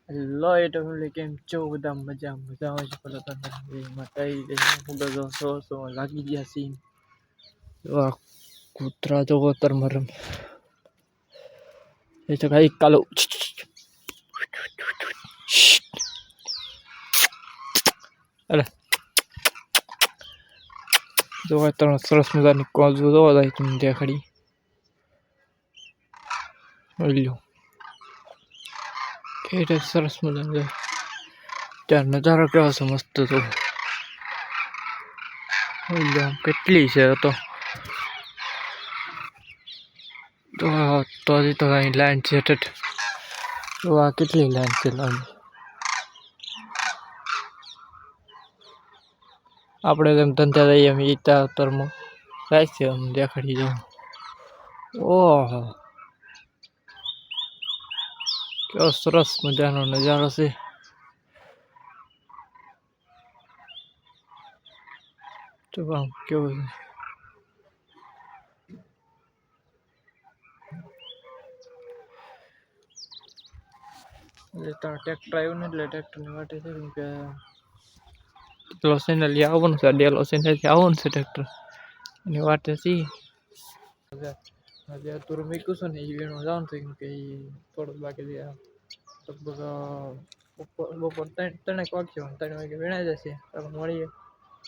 hello એ family કેમ છો બધા મજા આવે છે પેલા તો લાગી ગયા સીન કૂતરા તો કોતર મરમ એ તો કઈ કાલો અરે જો ત્રણ સરસ મજાની કોઝુ જોવા જાય તમે દેખાડી લ્યો કેટ સરસ મજાનો ત્યાં નજારો કેવો છે મસ્ત તો કેટલી છે તો હજી તો કઈ લાઈન છે તો આ કેટલી લાઈન છે આપણે તેમ ધંધા જઈએ એમ ઈતા ઉત્તરમાં જાય છે આમ દેખાડી જાઉં ઓહો કેવો સરસ મજાનો નજારો છે તો આમ કેવું છે એટલે ટ્રેક્ટર આવ્યું ને એટલે ટ્રેક્ટરની વાટે છે કેમ કે લોસેનલી આવવાનું છે ડેલો સેનથી આવવાનું છે ટ્રેક્ટર એની વાટે છીએ હજી તુર મૂક્યું છે ને એ વીણો જવાનું છે કેમ કે એ થોડુંક બાકી લગભગ બપોર ત્રણેક વાગશે 3 વાગે વીણાઈ જશે આપણે મળીએ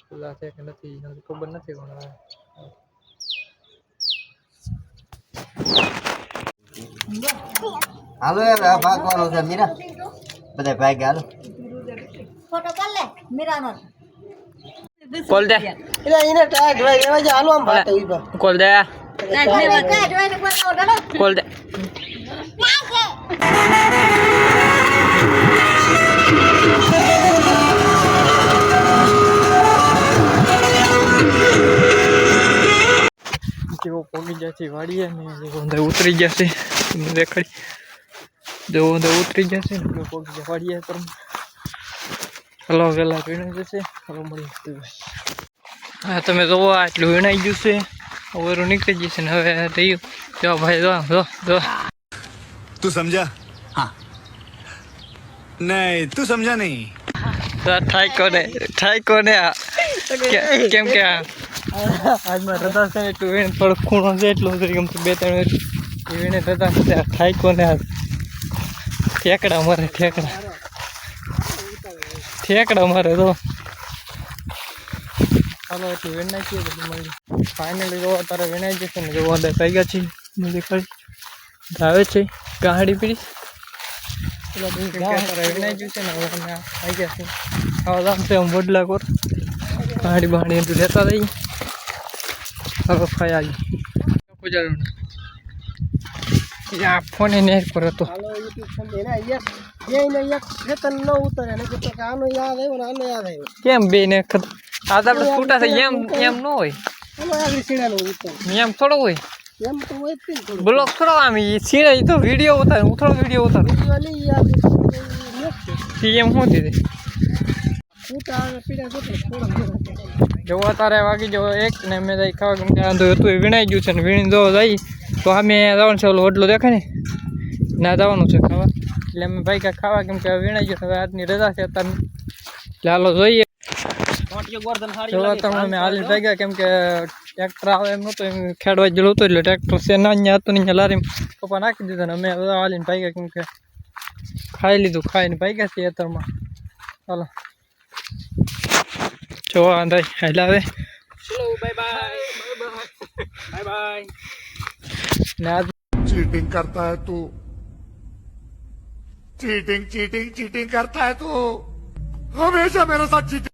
ખુલ્લા છે કે નથી ખબર નથી પણ હાલો યાર ભાગવાનો છે મીરા બધા ભાગ હાલો ફોટો કર લે મીરાનો કોલ દે એટલે એને ટાઈટ ભાઈ એવા જે હાલો આમ ભાતે ઈ પર કોલ દે કોલ દે જેવો પોગી જશે વાડીએ ને અંદર ઉતરી જશે દેખાડી જેવો અંદર ઉતરી જશે ને પોગી જાય વાડીએ પર હલો વેલા વીણાઈ જશે હલો મળી હા તમે જોવો આટલું વીણાઈ ગયું છે ઓવરું નીકળી જશે ને હવે રહ્યું જો ભાઈ જો तू समझा हाँ नहीं तू समझा नहीं થાય કોને કેમ કે આજમાં રજા છે એટલું વીણે થોડોક ખૂણો છે એટલું કેમ કે 2-3 વીણે રજા છે થાય કોને ઠેકડા મારે ઠેકડા મારે તો ચાલો એટલું વીણ નાખીએ પછી મળી ફાઇનલી જો અત્યારે વીણાઈ જશે ને જો અંદર થઈ ગયા છે દેખાડી આવે છે ગાડી પીડી વીણાઈ ગયું છે ને હવે અમે આવી ગયા છે ખાવા દામ છે આમ બદલા કોર ગાડી બહાડી એટલું લેતા રહી હવે ખાઈ આવી ફોન એને પર હતો કેમ બે ને આ તો આપણે છૂટા થઈ એમ ન હોય એમ થોડો હોય બ્લોક થોડો આમ સીણે તો વિડીયો ઉતાર હું થોડો વિડીયો ઉતાર એમ શું દીધી જોવા તારે વાગી જવો એક ને મેં જઈ ખાવા કેમ કે આંધો હતું એ વીણાઈ ગયું છે ને વીણી દો જઈ તો અમે જવાનું છે ઓલો વડલો દેખાય ને ના જવાનું છે ખાવા એટલે અમે ભાઈ કાંઈ ખાવા કેમ કે વીણાઈ ગયું હવે આજની રજા છે અત્યારે એટલે હાલો જોઈએ જોવા તમે અમે હાલીને ભાગ્યા કેમ કે ટ્રેક્ટર આવે એમ નહોતું એમ ખેડવા જેવું હતું એટલે ટ્રેક્ટર છે ના અહીંયા હતું ને અહીંયા લારી પપ્પા નાખી દીધા ને અમે હાલીને ભાગ્યા કેમ કે ખાઈ લીધું ખાઈને ભાગ્યા છીએ અત્યારમાં ચાલો જોવા અંદાજ હાલ આવે બાય चीटिंग करता है तू चीटिंग करता है तू हमेशा मेरे साथ चीटिंग